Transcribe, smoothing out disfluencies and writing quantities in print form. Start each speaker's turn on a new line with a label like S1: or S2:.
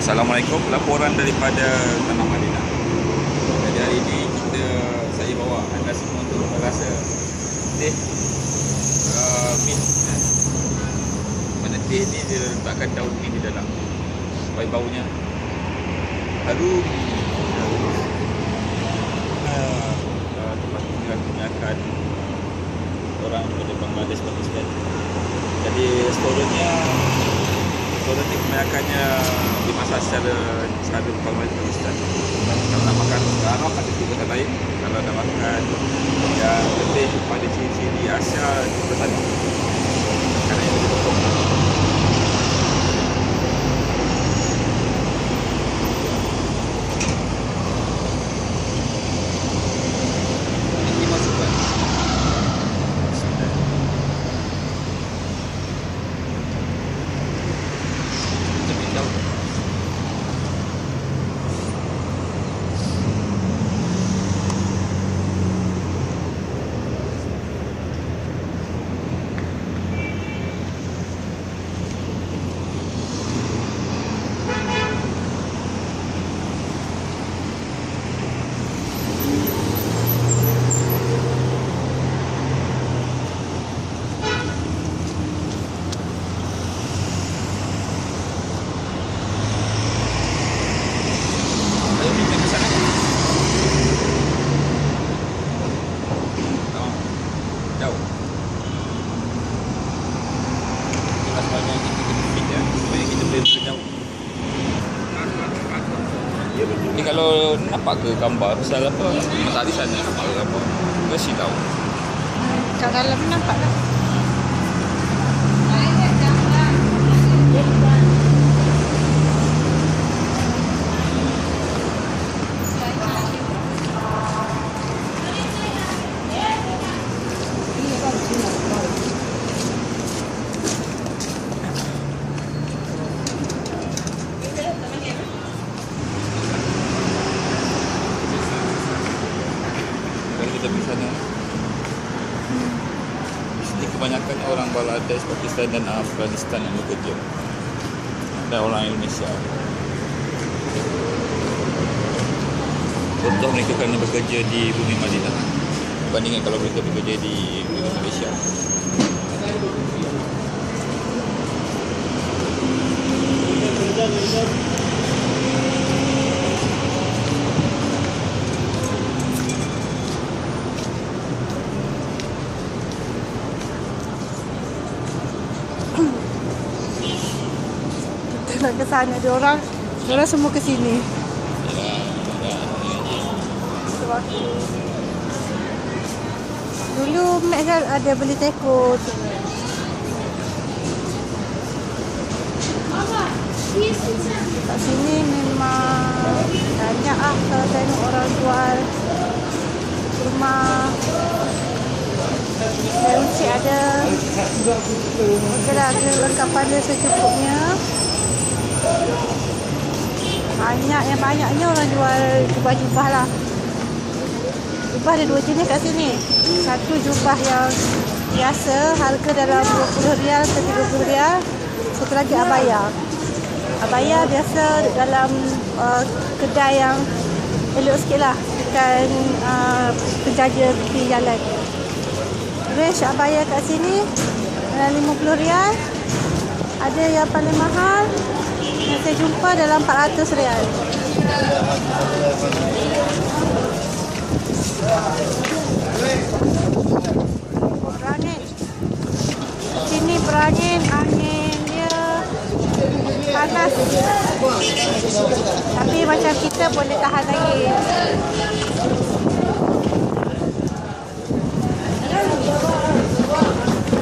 S1: Assalamualaikum, laporan daripada Tanah Madinah. Jadi hari ini saya bawa anda semua untuk merasa teh mint. Mana teh ni dia letakkan daun mint di dalam supaya baunya harum. Tempat tinggal kebanyakan orang dari Bangladesh, Pakistan. Jadi restoran ni kebanyakannya dimasak secara Bangladesh, Pakistan. Kalau nak makan Arab ada di tempat lain. Kalau nak makan yang lebih pada ciri-ciri Asia kita tadi. Kerana yang lebih potong. Ini masukkan. Ni kalau nampak ke gambar pasal apa? Masak di sana nampak ke apa? Kasih tahu.
S2: Kat dalam nampak tak?
S1: Di sana. Di sini kebanyakan orang Bangladesh, Pakistan dan Afghanistan yang bekerja. Dan orang Indonesia. Contoh mereka kerana bekerja di bumi Madinah dibandingkan kalau mereka bekerja di bumi Malaysia.
S2: Nak ke sana, diorang semua ke sini. Dulu Mek kan ada beli teko tu. Kat sini memang banyak kalau tengok orang jual rumah. Kunci ada. Okey dah, ada lengkapan dia secukupnya. Banyaknya orang jual jubah-jubah lah. Jubah ada dua jenis kat sini. Satu jubah yang biasa, harga dalam RM20 ke RM30. Satu lagi abaya. Abaya biasa dalam kedai yang elok sikit lah, bukan penjaja tepi jalan. Range abaya kat sini dalam RM50. Ada yang paling mahal yang saya jumpa dalam RM400. Berangin. Sini berangin, angin dia panas. Tapi macam kita boleh tahan lagi.